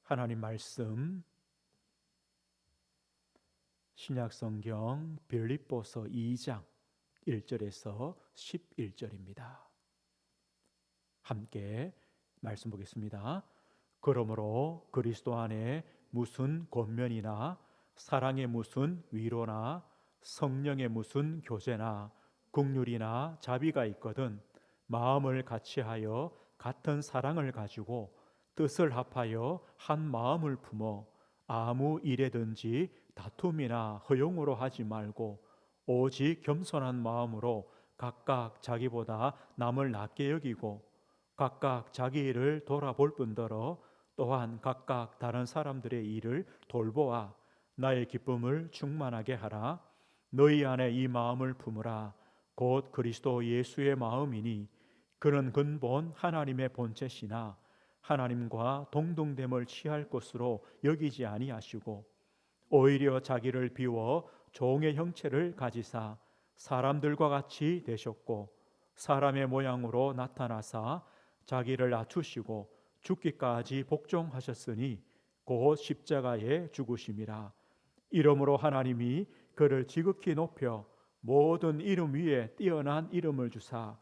하나님 말씀 신약성경 빌립보서 2장 1절에서 11절입니다. 함께 말씀 보겠습니다. 그러므로 그리스도 안에 무슨 권면이나 사랑의 무슨 위로나 성령의 무슨 교제나 긍휼이나 자비가 있거든 마음을 같이하여 같은 사랑을 가지고 뜻을 합하여 한 마음을 품어 아무 일에든지 다툼이나 허용으로 하지 말고 오직 겸손한 마음으로 각각 자기보다 남을 낮게 여기고 각각 자기 일을 돌아볼 뿐더러 또한 각각 다른 사람들의 일을 돌보아 나의 기쁨을 충만하게 하라. 너희 안에 이 마음을 품으라. 곧 그리스도 예수의 마음이니 그는 근본 하나님의 본체시나 하나님과 동등됨을 취할 것으로 여기지 아니하시고 오히려 자기를 비워 종의 형체를 가지사 사람들과 같이 되셨고 사람의 모양으로 나타나사 자기를 낮추시고 죽기까지 복종하셨으니 곧 십자가에 죽으심이라. 이러므로 하나님이 그를 지극히 높여 모든 이름 위에 뛰어난 이름을 주사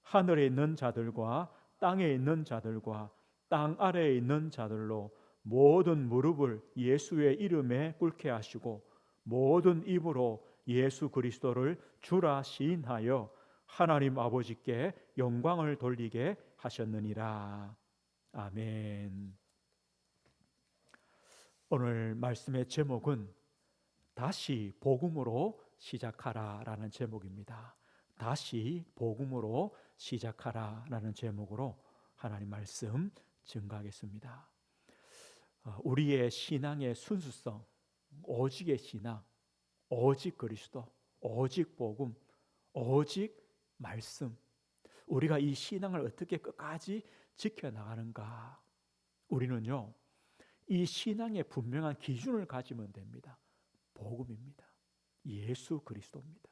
하늘에 있는 자들과 땅에 있는 자들과 땅 아래에 있는 자들로 모든 무릎을 예수의 이름에 꿇게 하시고 모든 입으로 예수 그리스도를 주라 시인하여 하나님 아버지께 영광을 돌리게 하셨느니라. 아멘. 오늘 말씀의 제목은 다시 복음으로 시작하라라는 제목입니다. 다시 복음으로 시작하라라는 제목으로 하나님 말씀 증거하겠습니다. 우리의 신앙의 순수성, 오직의 신앙, 오직 그리스도, 오직 복음, 오직 말씀, 우리가 이 신앙을 어떻게 끝까지 지켜나가는가? 우리는요, 이 신앙의 분명한 기준을 가지면 됩니다. 복음입니다. 예수 그리스도입니다.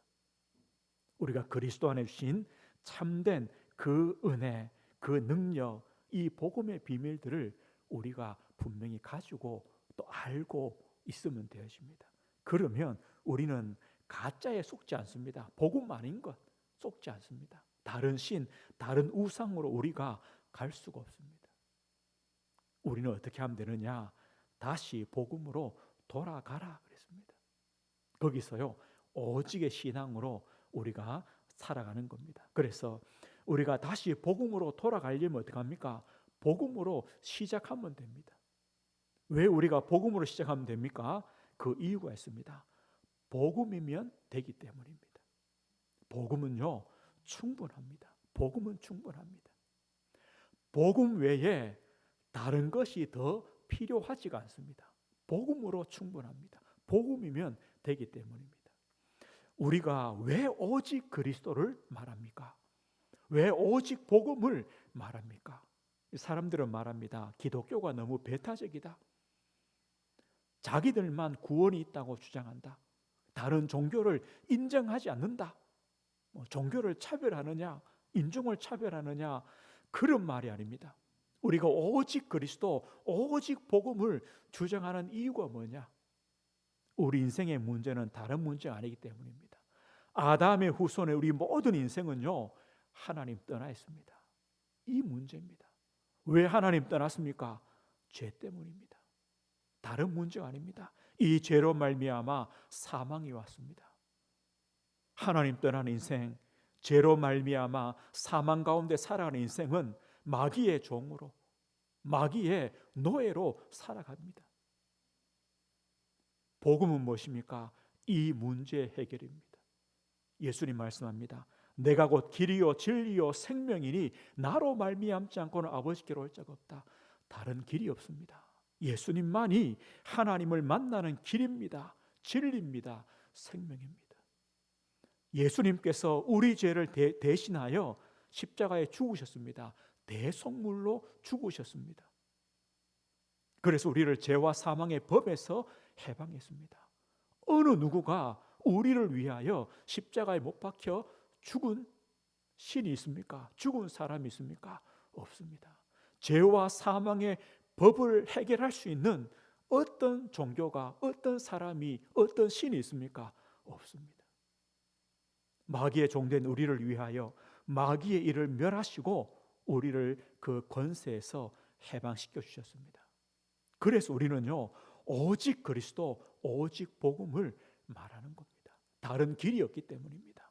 우리가 그리스도 안에 주신 참된 그 은혜, 그 능력, 이 복음의 비밀들을 우리가 분명히 가지고 또 알고 있으면 되어집니다. 그러면 우리는 가짜에 속지 않습니다. 복음 아닌 것 속지 않습니다. 다른 신, 다른 우상으로 우리가 갈 수가 없습니다. 우리는 어떻게 하면 되느냐? 다시 복음으로 돌아가라 그랬습니다. 거기서요, 오직의 신앙으로 우리가 살아가는 겁니다. 그래서 우리가 다시 복음으로 돌아가려면 어떻게 합니까? 복음으로 시작하면 됩니다. 왜 우리가 복음으로 시작하면 됩니까? 그 이유가 있습니다. 복음이면 되기 때문입니다. 복음은요, 충분합니다. 복음은 충분합니다. 복음 외에 다른 것이 더 필요하지가 않습니다. 복음으로 충분합니다. 복음이면 되기 때문입니다. 우리가 왜 오직 그리스도를 말합니까? 왜 오직 복음을 말합니까? 사람들은 말합니다. 기독교가 너무 배타적이다. 자기들만 구원이 있다고 주장한다. 다른 종교를 인정하지 않는다. 종교를 차별하느냐, 인종을 차별하느냐, 그런 말이 아닙니다. 우리가 오직 그리스도, 오직 복음을 주장하는 이유가 뭐냐? 우리 인생의 문제는 다른 문제가 아니기 때문입니다. 아담의 후손의 우리 모든 인생은요, 하나님 떠나 있습니다. 이 문제입니다. 왜 하나님 떠났습니까? 죄 때문입니다. 다른 문제가 아닙니다. 이 죄로 말미암아 사망이 왔습니다. 하나님 떠난 인생, 죄로 말미암아 사망 가운데 살아가는 인생은 마귀의 종으로, 마귀의 노예로 살아갑니다. 복음은 무엇입니까? 이 문제의 해결입니다. 예수님 말씀합니다. 내가 곧 길이요 진리요 생명이니 나로 말미암지 않고는 아버지께로 올 자가 없다. 다른 길이 없습니다. 예수님만이 하나님을 만나는 길입니다. 진리입니다. 생명입니다. 예수님께서 우리 죄를 대신하여 십자가에 죽으셨습니다. 대속물로 죽으셨습니다. 그래서 우리를 죄와 사망의 법에서 해방했습니다. 어느 누구가 우리를 위하여 십자가에 못 박혀 죽은 신이 있습니까? 죽은 사람이 있습니까? 없습니다. 죄와 사망의 법을 해결할 수 있는 어떤 종교가, 어떤 사람이, 어떤 신이 있습니까? 없습니다. 마귀의 종된 우리를 위하여 마귀의 일을 멸하시고 우리를 그 권세에서 해방시켜 주셨습니다. 그래서 우리는요, 오직 그리스도, 오직 복음을 말하는 겁니다. 다른 길이 없기 때문입니다.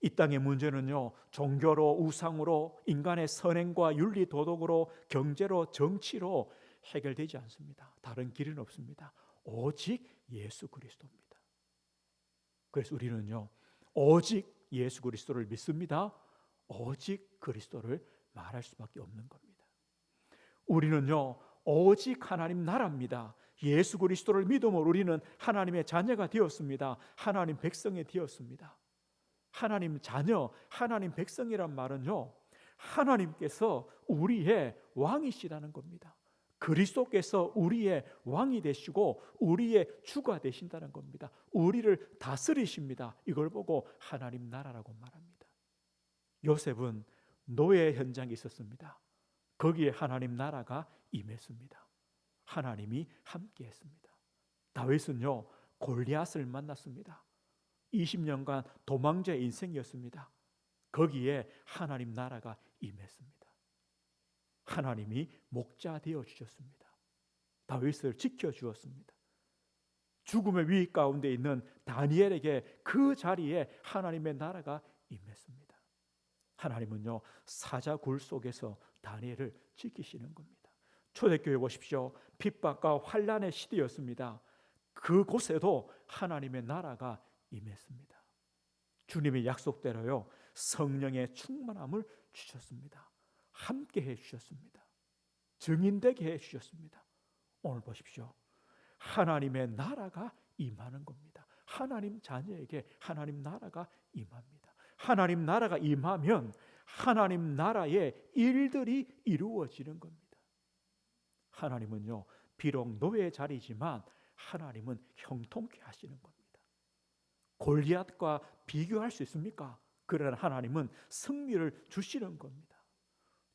이 땅의 문제는요, 종교로, 우상으로, 인간의 선행과 윤리, 도덕으로, 경제로, 정치로 해결되지 않습니다. 다른 길은 없습니다. 오직 예수 그리스도입니다. 그래서 우리는요, 오직 예수 그리스도를 믿습니다. 오직 그리스도를 말할 수밖에 없는 겁니다. 우리는요, 오직 하나님 나라입니다. 예수 그리스도를 믿음으로 우리는 하나님의 자녀가 되었습니다. 하나님 백성이 되었습니다. 하나님 자녀, 하나님 백성이란 말은요, 하나님께서 우리의 왕이시라는 겁니다. 그리스도께서 우리의 왕이 되시고 우리의 주가 되신다는 겁니다. 우리를 다스리십니다. 이걸 보고 하나님 나라라고 말합니다. 요셉은 노예 현장에 있었습니다. 거기에 하나님 나라가 임했습니다. 하나님이 함께했습니다. 다윗은요, 골리앗을 만났습니다. 20년간 도망자의 인생이었습니다. 거기에 하나님 나라가 임했습니다. 하나님이 목자 되어 주셨습니다. 다윗을 지켜 주었습니다. 죽음의 위기 가운데 있는 다니엘에게 그 자리에 하나님의 나라가 임했습니다. 하나님은요, 사자굴 속에서 다니엘을 지키시는 겁니다. 초대교회 보십시오. 핍박과 환난의 시대였습니다. 그곳에도 하나님의 나라가 임했습니다. 주님의 약속대로요, 성령의 충만함을 주셨습니다. 함께 해주셨습니다. 증인되게 해주셨습니다. 오늘 보십시오. 하나님의 나라가 임하는 겁니다. 하나님 자녀에게 하나님 나라가 임합니다. 하나님 나라가 임하면 하나님 나라의 일들이 이루어지는 겁니다. 하나님은요, 비록 노예 자리지만 하나님은 형통케 하시는 겁니다. 골리앗과 비교할 수 있습니까? 그러나 하나님은 승리를 주시는 겁니다.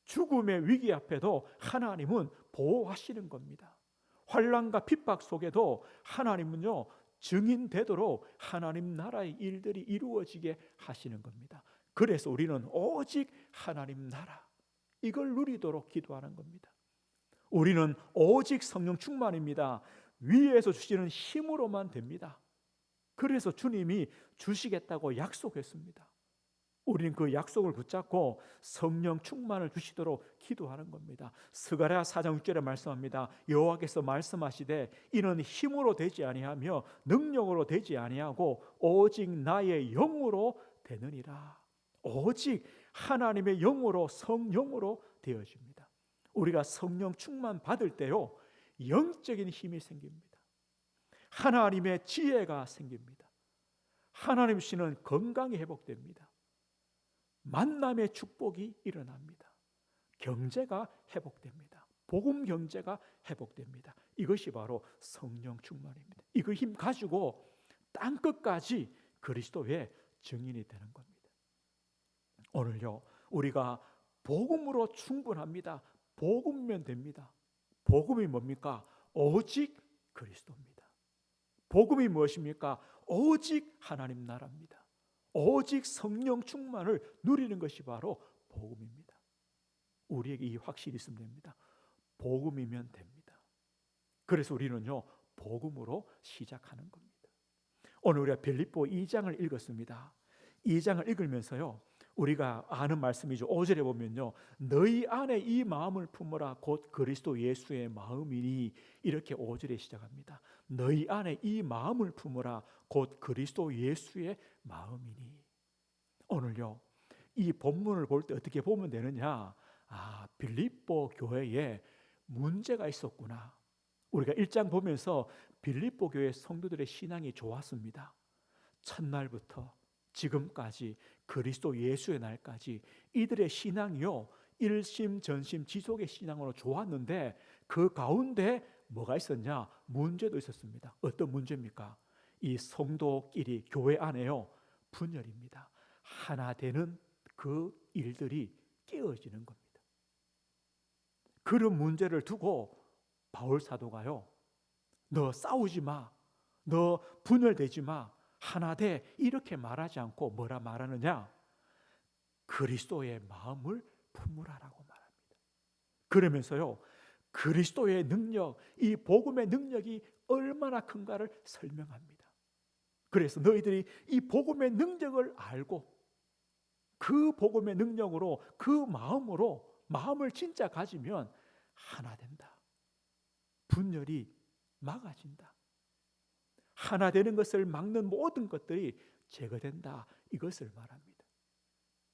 죽음의 위기 앞에도 하나님은 보호하시는 겁니다. 환난과 핍박 속에도 하나님은요, 증인되도록 하나님 나라의 일들이 이루어지게 하시는 겁니다. 그래서 우리는 오직 하나님 나라, 이걸 누리도록 기도하는 겁니다. 우리는 오직 성령 충만입니다. 위에서 주시는 힘으로만 됩니다. 그래서 주님이 주시겠다고 약속했습니다. 우리는 그 약속을 붙잡고 성령 충만을 주시도록 기도하는 겁니다. 스가랴 4장 6절에 말씀합니다. 여호와께서 말씀하시되 이는 힘으로 되지 아니하며 능력으로 되지 아니하고 오직 나의 영으로 되느니라. 오직 하나님의 영으로, 성령으로 되어집니다. 우리가 성령 충만 받을 때요, 영적인 힘이 생깁니다. 하나님의 지혜가 생깁니다. 하나님 주시는 건강이 회복됩니다. 만남의 축복이 일어납니다. 경제가 회복됩니다. 복음 경제가 회복됩니다. 이것이 바로 성령 충만입니다. 이거 힘 가지고 땅 끝까지 그리스도의 증인이 되는 겁니다. 오늘요, 우리가 복음으로 충분합니다. 복음이면 됩니다. 복음이 뭡니까? 오직 그리스도입니다. 복음이 무엇입니까? 오직 하나님 나라입니다. 오직 성령 충만을 누리는 것이 바로 복음입니다. 우리에게 이 확실히 있으면 됩니다. 복음이면 됩니다. 그래서 우리는요, 복음으로 시작하는 겁니다. 오늘 우리가 빌립보 2장을 읽었습니다. 2장을 읽으면서요, 우리가 아는 말씀이죠. 5절에 보면요, 너희 안에 이 마음을 품어라 곧 그리스도 예수의 마음이니, 이렇게 5절에 시작합니다. 너희 안에 이 마음을 품어라 곧 그리스도 예수의 마음이니. 오늘요, 이 본문을 볼 때 어떻게 보면 되느냐? 빌립보 교회에 문제가 있었구나. 우리가 1장 보면서 빌립보 교회 성도들의 신앙이 좋았습니다. 첫날부터 지금까지 그리스도 예수의 날까지 이들의 신앙이요, 일심전심 지속의 신앙으로 좋았는데 그 가운데 뭐가 있었냐? 문제도 있었습니다. 어떤 문제입니까? 이 성도끼리 교회 안에요, 분열입니다. 하나 되는 그 일들이 깨어지는 겁니다. 그런 문제를 두고 바울 사도가요, 너 싸우지 마, 너 분열되지 마, 하나 돼, 이렇게 말하지 않고 뭐라 말하느냐? 그리스도의 마음을 품으라라고 말합니다. 그러면서요, 그리스도의 능력, 이 복음의 능력이 얼마나 큰가를 설명합니다. 그래서 너희들이 이 복음의 능력을 알고 그 복음의 능력으로, 그 마음으로 마음을 진짜 가지면 하나 된다. 분열이 막아진다. 하나 되는 것을 막는 모든 것들이 제거된다. 이것을 말합니다.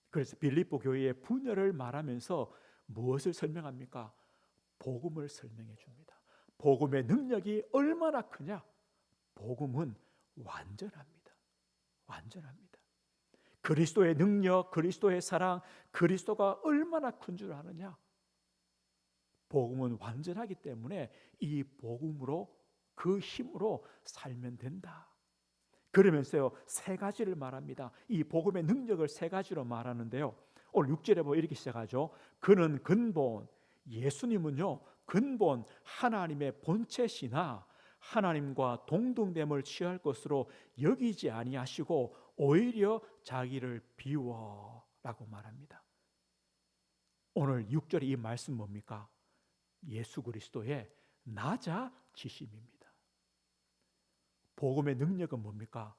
그래서 빌립보 교회의 분열을 말하면서 무엇을 설명합니까? 복음을 설명해 줍니다. 복음의 능력이 얼마나 크냐? 복음은 완전합니다. 완전합니다. 그리스도의 능력, 그리스도의 사랑, 그리스도가 얼마나 큰 줄 아느냐? 복음은 완전하기 때문에 이 복음으로, 그 힘으로 살면 된다. 그러면서요, 세 가지를 말합니다. 이 복음의 능력을 세 가지로 말하는데요, 오늘 6절에 보면 이렇게 시작하죠. 그는 근본, 예수님은요, 근본 하나님의 본체시나 하나님과 동등됨을 취할 것으로 여기지 아니하시고 오히려 자기를 비워라고 말합니다. 오늘 6절의 이 말씀 뭡니까? 예수 그리스도의 낮아지심입니다. 복음의 능력은 뭡니까?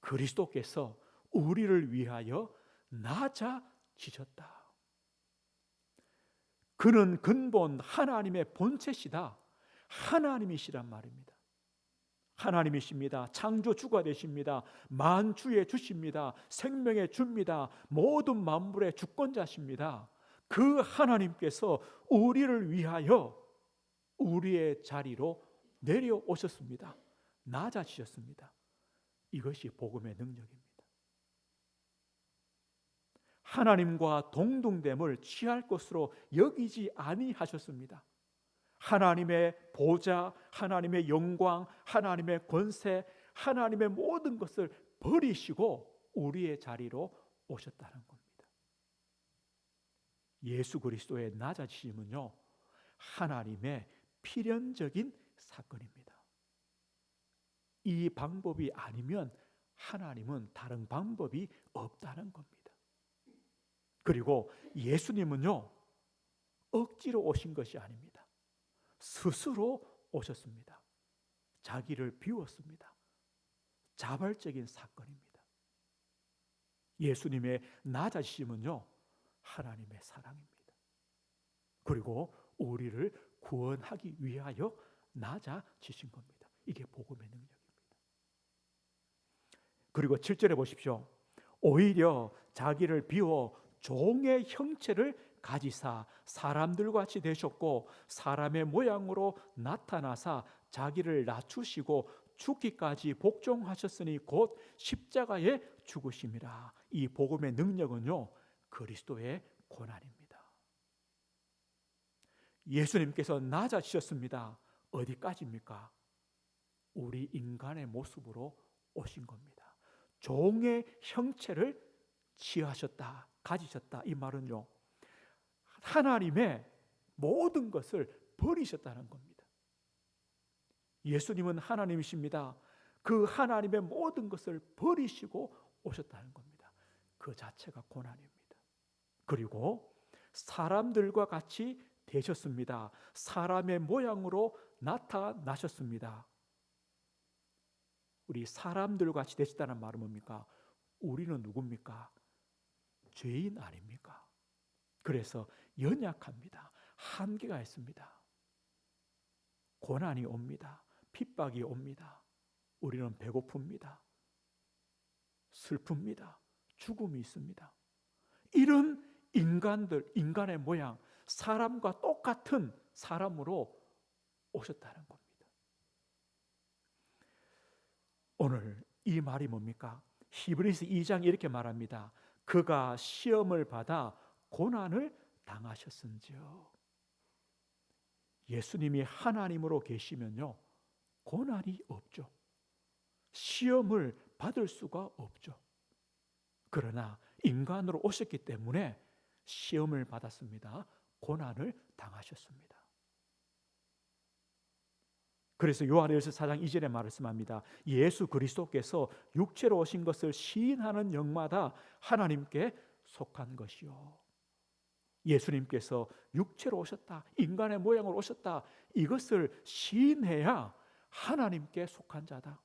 그리스도께서 우리를 위하여 낮아지셨다. 그는 근본 하나님의 본체시다. 하나님이시란 말입니다. 하나님이십니다. 창조주가 되십니다. 만주의 주십니다. 생명의 주입니다. 모든 만물의 주권자십니다. 그 하나님께서 우리를 위하여 우리의 자리로 내려오셨습니다. 낮아지셨습니다. 이것이 복음의 능력입니다. 하나님과 동등됨을 취할 것으로 여기지 아니하셨습니다. 하나님의 보좌, 하나님의 영광, 하나님의 권세, 하나님의 모든 것을 버리시고 우리의 자리로 오셨다는 겁니다. 예수 그리스도의 낮아지심은요, 하나님의 필연적인 사건입니다. 이 방법이 아니면 하나님은 다른 방법이 없다는 겁니다. 그리고 예수님은요, 억지로 오신 것이 아닙니다. 스스로 오셨습니다. 자기를 비웠습니다. 자발적인 사건입니다. 예수님의 낮아지심은요, 하나님의 사랑입니다. 그리고 우리를 구원하기 위하여 낮아지신 겁니다. 이게 복음의 능력입니다. 그리고 7절에 보십시오. 오히려 자기를 비워 종의 형체를 가지사 사람들과 같이 되셨고 사람의 모양으로 나타나사 자기를 낮추시고 죽기까지 복종하셨으니 곧 십자가에 죽으심이라. 이 복음의 능력은요, 그리스도의 고난입니다. 예수님께서 낮아지셨습니다. 어디까지입니까? 우리 인간의 모습으로 오신 겁니다. 종의 형체를 취하셨다, 가지셨다. 이 말은요, 하나님의 모든 것을 버리셨다는 겁니다. 예수님은 하나님이십니다. 그 하나님의 모든 것을 버리시고 오셨다는 겁니다. 그 자체가 고난입니다. 그리고 사람들과 같이 되셨습니다. 사람의 모양으로 나타나셨습니다. 우리 사람들과 같이 되셨다는 말은 뭡니까? 우리는 누굽니까? 죄인 아닙니까? 그래서 연약합니다. 한계가 있습니다. 고난이 옵니다. 핍박이 옵니다. 우리는 배고픕니다. 슬픕니다. 죽음이 있습니다. 이런 인간들, 인간의 모양, 사람과 똑같은 사람으로 오셨다는 겁니다. 오늘 이 말이 뭡니까? 히브리서 2장 이렇게 말합니다. 그가 시험을 받아 고난을 당하셨은지요. 예수님이 하나님으로 계시면요, 고난이 없죠. 시험을 받을 수가 없죠. 그러나 인간으로 오셨기 때문에 시험을 받았습니다. 고난을 당하셨습니다. 그래서 요한일서 4장 2절에 말씀합니다. 예수 그리스도께서 육체로 오신 것을 시인하는 영마다 하나님께 속한 것이요. 예수님께서 육체로 오셨다, 인간의 모양으로 오셨다, 이것을 시인해야 하나님께 속한 자다.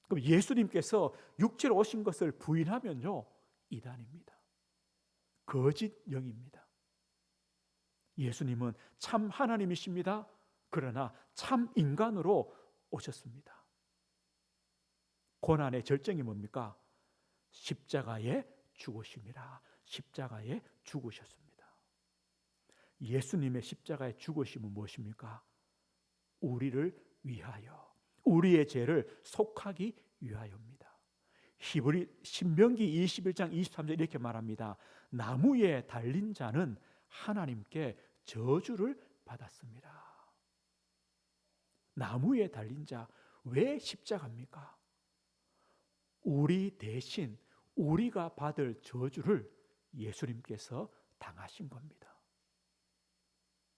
그럼 예수님께서 육체로 오신 것을 부인하면요, 이단입니다. 거짓 영입니다. 예수님은 참 하나님이십니다. 그러나 참 인간으로 오셨습니다. 고난의 절정이 뭡니까? 십자가에 죽으심이라. 십자가에 죽으셨습니다. 예수님의 십자가에 죽으심은 무엇입니까? 우리를 위하여, 우리의 죄를 속하기 위하여입니다. 신명기 21장 23절 이렇게 말합니다. 나무에 달린 자는 하나님께 저주를 받았습니다. 나무에 달린 자, 왜 십자가입니까? 우리 대신 우리가 받을 저주를 예수님께서 당하신 겁니다.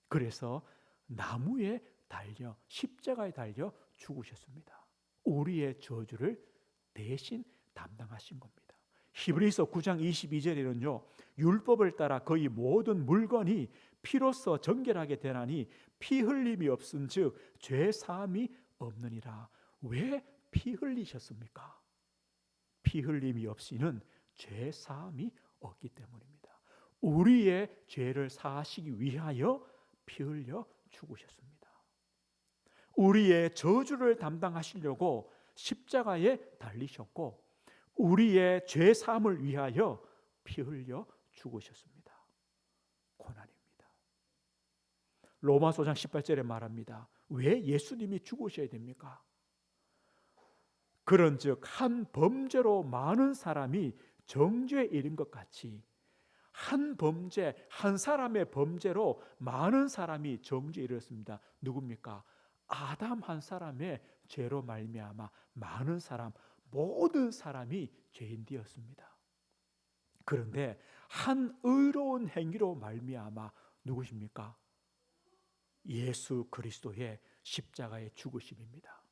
그래서 나무에 달려, 십자가에 달려 죽으셨습니다. 우리의 저주를 대신 담당하신 겁니다. 히브리서 9장 22절에는요, 율법을 따라 거의 모든 물건이 피로써 정결하게 되나니 피 흘림이 없은즉 죄 사함이 없느니라. 왜 피 흘리셨습니까? 피 흘림이 없이는 죄 사함이 없기 때문입니다. 우리의 죄를 사하시기 위하여 피 흘려 죽으셨습니다. 우리의 저주를 담당하시려고 십자가에 달리셨고 우리의 죄 사함을 위하여 피 흘려 죽으셨습니다. 고난입니다. 로마서 5장 18절에 말합니다. 왜 예수님이 죽으셔야 됩니까? 그런즉 한 범죄로 많은 사람이 정죄에 이른 것 같이 한 범죄, 한 사람의 범죄로 많은 사람이 정죄에 이르렀습니다. 누굽니까? 아담 한 사람의 죄로 말미암아 많은 사람, 모든 사람이 죄인 되었습니다. 그런데 한 의로운 행위로 말미암아 누구십니까? 예수 그리스도의 십자가의 죽으심입니다.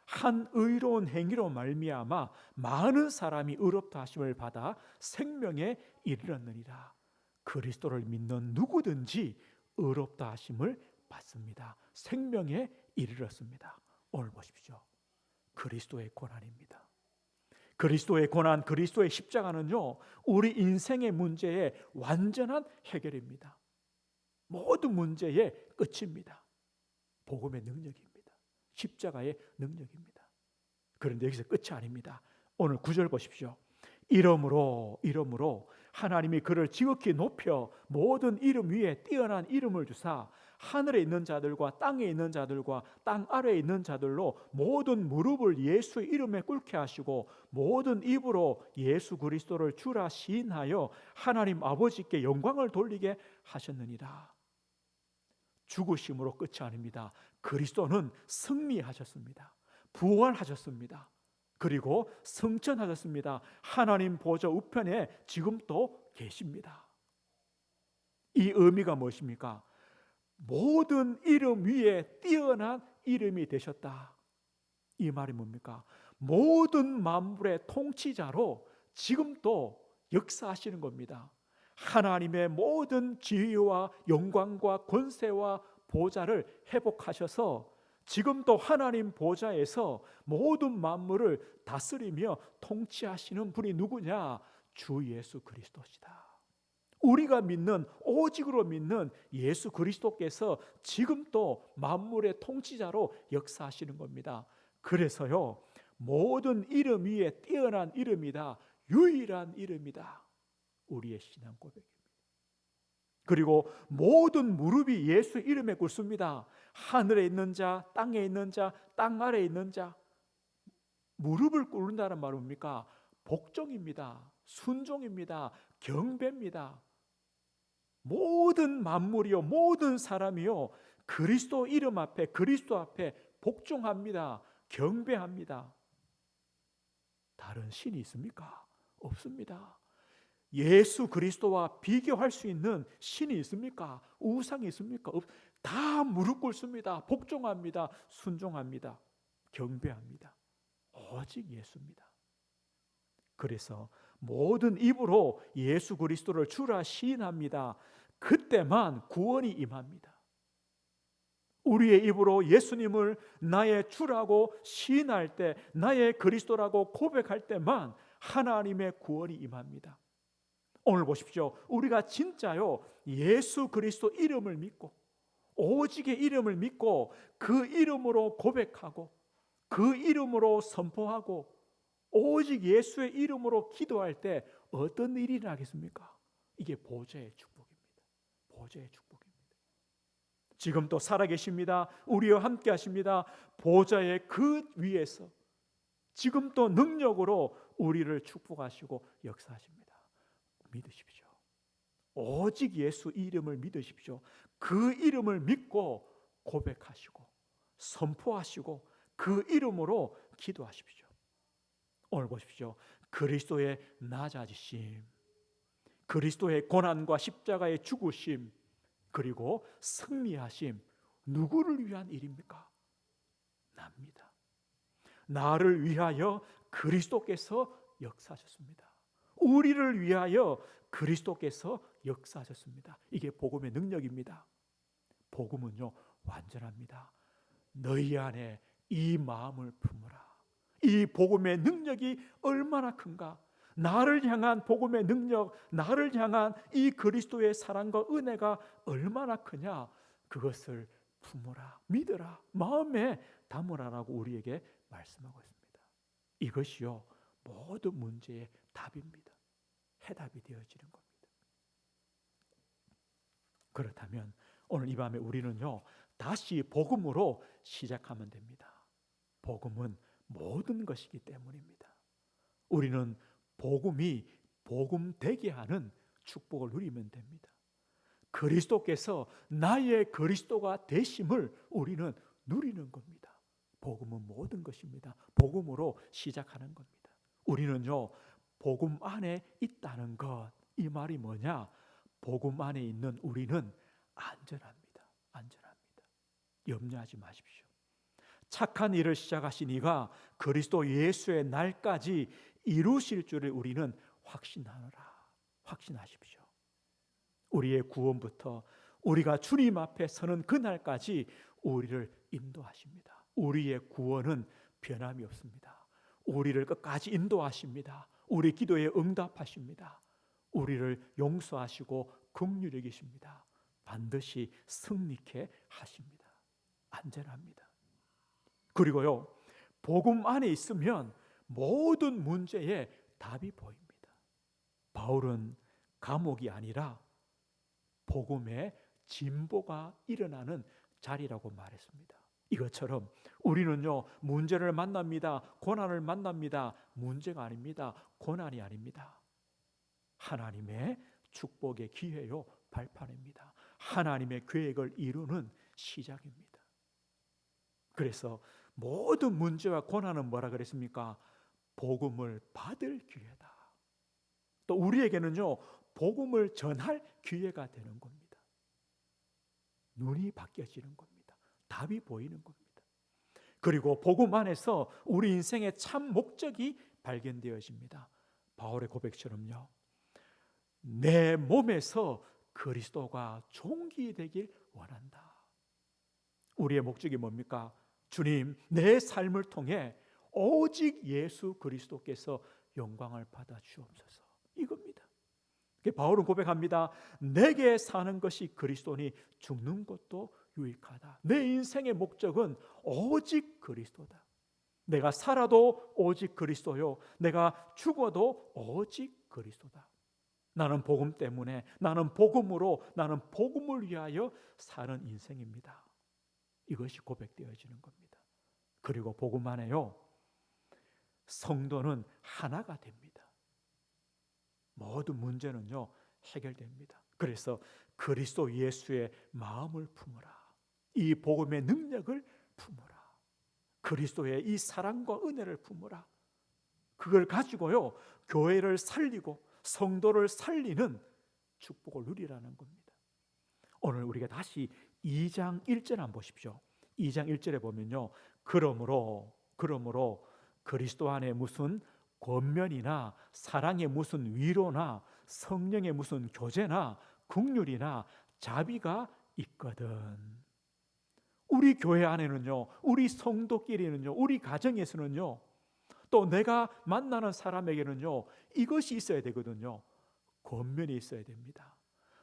한 의로운 행위로 말미암아 많은 사람이 의롭다 하심을 받아 생명에 이르렀느니라. 그리스도를 믿는 누구든지 의롭다 하심을 받습니다. 생명에 이르렀습니다. 오늘 보십시오. 그리스도의 고난입니다. 그리스도의 고난, 그리스도의 십자가는요, 우리 인생의 문제의 완전한 해결입니다. 모든 문제의 끝입니다. 복음의 능력입니다. 십자가의 능력입니다. 그런데 여기서 끝이 아닙니다. 오늘 9절 보십시오. 이러므로 하나님이 그를 지극히 높여 모든 이름 위에 뛰어난 이름을 주사 하늘에 있는 자들과 땅에 있는 자들과 땅 아래에 있는 자들로 모든 무릎을 예수의 이름에 꿇게 하시고 모든 입으로 예수 그리스도를 주라 시인하여 하나님 아버지께 영광을 돌리게 하셨느니라. 죽으심으로 끝이 아닙니다. 그리스도는 승리하셨습니다. 부활하셨습니다. 그리고 승천하셨습니다. 하나님 보좌 우편에 지금 또 계십니다. 이 의미가 무엇입니까? 모든 이름 위에 뛰어난 이름이 되셨다. 이 말이 뭡니까? 모든 만물의 통치자로 지금 또 역사하시는 겁니다. 하나님의 모든 지위와 영광과 권세와 보좌를 회복하셔서 지금도 하나님 보좌에서 모든 만물을 다스리며 통치하시는 분이 누구냐? 주 예수 그리스도시다. 우리가 믿는, 오직으로 믿는 예수 그리스도께서 지금도 만물의 통치자로 역사하시는 겁니다. 그래서요, 모든 이름 위에 뛰어난 이름이다, 유일한 이름이다, 우리의 신앙 고백입니다. 그리고 모든 무릎이 예수 이름에 꿇습니다. 하늘에 있는 자, 땅에 있는 자, 땅 아래에 있는 자. 무릎을 꿇는다는 말은 뭡니까? 복종입니다. 순종입니다. 경배입니다. 모든 만물이요, 모든 사람이요, 그리스도 이름 앞에, 그리스도 앞에 복종합니다. 경배합니다. 다른 신이 있습니까? 없습니다. 예수 그리스도와 비교할 수 있는 신이 있습니까? 우상이 있습니까? 다 무릎 꿇습니다. 복종합니다. 순종합니다. 경배합니다. 오직 예수입니다. 그래서 모든 입으로 예수 그리스도를 주라 시인합니다. 그때만 구원이 임합니다. 우리의 입으로 예수님을 나의 주라고 시인할 때, 나의 그리스도라고 고백할 때만 하나님의 구원이 임합니다. 오늘 보십시오. 우리가 진짜요 예수 그리스도 이름을 믿고, 오직의 이름을 믿고 그 이름으로 고백하고 그 이름으로 선포하고 오직 예수의 이름으로 기도할 때 어떤 일이 일어나겠습니까? 이게 보좌의 축복입니다. 보좌의 축복입니다. 지금 또 살아계십니다. 우리와 함께 하십니다. 보좌의 그 위에서 지금 또 능력으로 우리를 축복하시고 역사하십니다. 믿으십시오. 오직 예수 이름을 믿으십시오. 그 이름을 믿고 고백하시고 선포하시고 그 이름으로 기도하십시오. 오늘 보십시오. 그리스도의 낮아지심, 그리스도의 고난과 십자가의 죽으심, 그리고 승리하심, 누구를 위한 일입니까? 납니다. 나를 위하여 그리스도께서 역사하셨습니다. 우리를 위하여 그리스도께서 역사하셨습니다. 이게 복음의 능력입니다. 복음은요 완전합니다. 너희 안에 이 마음을 품으라. 이 복음의 능력이 얼마나 큰가? 나를 향한 복음의 능력, 나를 향한 이 그리스도의 사랑과 은혜가 얼마나 크냐? 그것을 품으라, 믿으라, 마음에 담으라라고 우리에게 말씀하고 있습니다. 이것이요 모든 문제의 답입니다. 해답이 되어지는 겁니다. 그렇다면 오늘 이 밤에 우리는요 다시 복음으로 시작하면 됩니다. 복음은 모든 것이기 때문입니다. 우리는 복음이 복음 되게 하는 축복을 누리면 됩니다. 그리스도께서 나의 그리스도가 되심을 우리는 누리는 겁니다. 복음은 모든 것입니다. 복음으로 시작하는 겁니다. 우리는요 복음 안에 있다는 것, 이 말이 뭐냐? 복음 안에 있는 우리는 안전합니다. 안전합니다. 염려하지 마십시오. 착한 일을 시작하신 이가 그리스도 예수의 날까지 이루실 줄을 우리는 확신하십시오. 우리의 구원부터 우리가 주님 앞에 서는 그날까지 우리를 인도하십니다. 우리의 구원은 변함이 없습니다. 우리를 끝까지 인도하십니다. 우리 기도에 응답하십니다. 우리를 용서하시고 긍휼히 여기십니다. 반드시 승리케 하십니다. 안전합니다. 그리고요 복음 안에 있으면 모든 문제에 답이 보입니다. 바울은 감옥이 아니라 복음의 진보가 일어나는 자리라고 말했습니다. 이것처럼 우리는요 문제를 만납니다. 고난을 만납니다. 문제가 아닙니다. 고난이 아닙니다. 하나님의 축복의 기회요 발판입니다. 하나님의 계획을 이루는 시작입니다. 그래서 모든 문제와 고난은 뭐라 그랬습니까? 복음을 받을 기회다. 또 우리에게는요 복음을 전할 기회가 되는 겁니다. 눈이 바뀌어지는 겁니다. 답이 보이는 겁니다. 그리고 복음 안에서 우리 인생의 참 목적이 발견되어집니다. 바울의 고백처럼요 내 몸에서 그리스도가 존귀되길 원한다. 우리의 목적이 뭡니까? 주님, 내 삶을 통해 오직 예수 그리스도께서 영광을 받아 주옵소서. 이겁니다. 바울은 고백합니다. 내게 사는 것이 그리스도니 죽는 것도 유익하다. 내 인생의 목적은 오직 그리스도다. 내가 살아도 오직 그리스도요, 내가 죽어도 오직 그리스도다. 나는 복음 때문에, 나는 복음으로, 나는 복음을 위하여 사는 인생입니다. 이것이 고백되어지는 겁니다. 그리고 복음 안에요 성도는 하나가 됩니다. 모든 문제는요 해결됩니다. 그래서 그리스도 예수의 마음을 품으라. 이 복음의 능력을 품으라. 그리스도의 이 사랑과 은혜를 품으라. 그걸 가지고요 교회를 살리고 성도를 살리는 축복을 누리라는 겁니다. 오늘 우리가 다시 2장 1절 한번 보십시오. 2장 1절에 보면요, 그러므로 그리스도 안에 무슨 권면이나 사랑의 무슨 위로나 성령의 무슨 교제나 긍휼이나 자비가 있거든. 우리 교회 안에는요, 우리 성도끼리는요, 우리 가정에서는요, 또 내가 만나는 사람에게는요, 이것이 있어야 되거든요. 권면이 있어야 됩니다.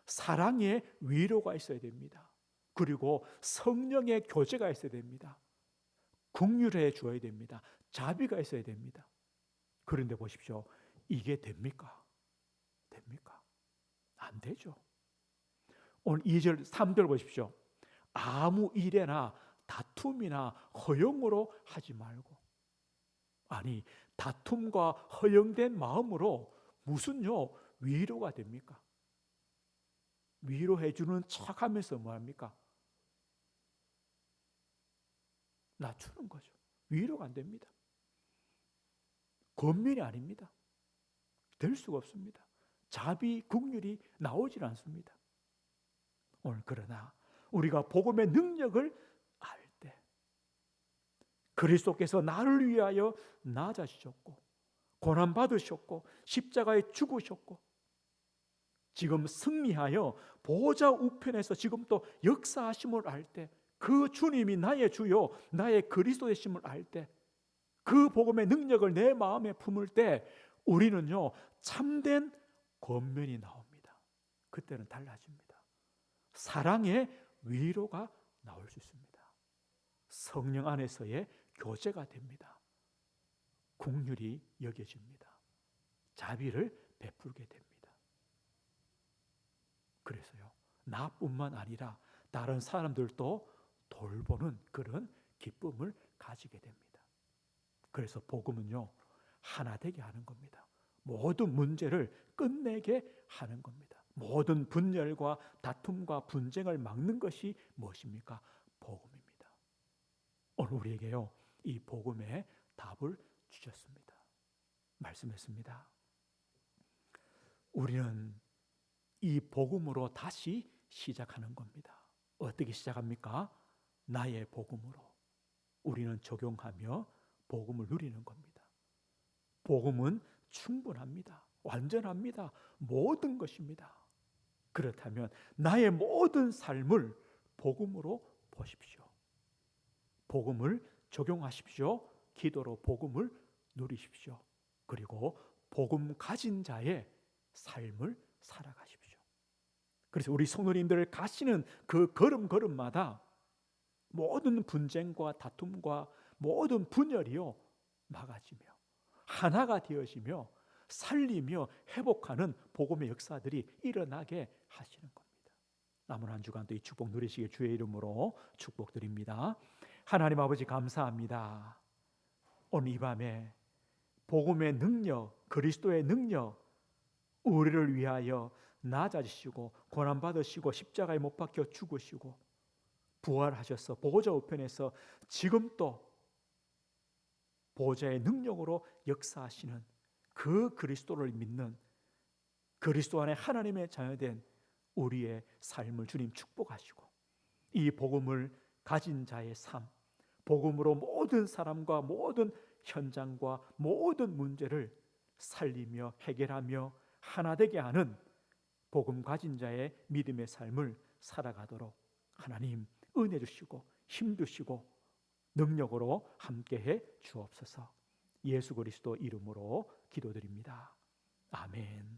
사랑의 위로가 있어야 됩니다. 그리고 성령의 교제가 있어야 됩니다. 긍휼해 주어야 됩니다. 자비가 있어야 됩니다. 그런데 보십시오, 이게 됩니까? 됩니까? 안 되죠. 오늘 2절 3절 보십시오. 아무 일에나 다툼이나 허영으로 하지 말고. 아니, 다툼과 허영된 마음으로 무슨요 위로가 됩니까? 위로해 주는 척하면서 뭐합니까? 낮추는 거죠. 위로가 안 됩니다. 권면이 아닙니다. 될 수가 없습니다. 자비, 긍휼이 나오질 않습니다. 오늘 그러나 우리가 복음의 능력을 알 때, 그리스도께서 나를 위하여 낮아지셨고 고난 받으셨고 십자가에 죽으셨고 지금 승리하여 보좌 우편에서 지금 또 역사하심을 알 때, 그 주님이 나의 주요 나의 그리스도 되심을 알 때, 그 복음의 능력을 내 마음에 품을 때 우리는요 참된 권면이 나옵니다. 그때는 달라집니다. 사랑의 위로가 나올 수 있습니다. 성령 안에서의 교제가 됩니다. 긍휼이 여겨집니다. 자비를 베풀게 됩니다. 그래서요, 나뿐만 아니라 다른 사람들도 돌보는 그런 기쁨을 가지게 됩니다. 그래서 복음은요, 하나 되게 하는 겁니다. 모든 문제를 끝내게 하는 겁니다. 모든 분열과 다툼과 분쟁을 막는 것이 무엇입니까? 복음입니다. 오늘 우리에게요, 이 복음의 답을 주셨습니다. 말씀했습니다. 우리는 이 복음으로 다시 시작하는 겁니다. 어떻게 시작합니까? 나의 복음으로 우리는 적용하며 복음을 누리는 겁니다. 복음은 충분합니다. 완전합니다. 모든 것입니다. 그렇다면 나의 모든 삶을 복음으로 보십시오. 복음을 적용하십시오. 기도로 복음을 누리십시오. 그리고 복음 가진 자의 삶을 살아가십시오. 그래서 우리 성도님들 가시는 그 걸음걸음마다 모든 분쟁과 다툼과 모든 분열이요 막아지며 하나가 되어지며 살리며 회복하는 복음의 역사들이 일어나게 하시는 겁니다. 남은 한 주간도 이 축복 누리시길 주의 이름으로 축복드립니다. 하나님 아버지 감사합니다. 오늘 이 밤에 복음의 능력, 그리스도의 능력, 우리를 위하여 낮아지시고 고난받으시고 십자가에 못 박혀 죽으시고 부활하셔서 보호자 우편에서 지금 또 보호자의 능력으로 역사하시는 그 그리스도를 믿는 그리스도 안에 하나님의 자녀된 우리의 삶을 주님 축복하시고 이 복음을 가진 자의 삶, 복음으로 모든 사람과 모든 현장과 모든 문제를 살리며 해결하며 하나 되게 하는 복음 가진 자의 믿음의 삶을 살아가도록 하나님 은혜 주시고 힘 주시고 능력으로 함께해 주옵소서. 예수 그리스도 이름으로 기도드립니다. 아멘.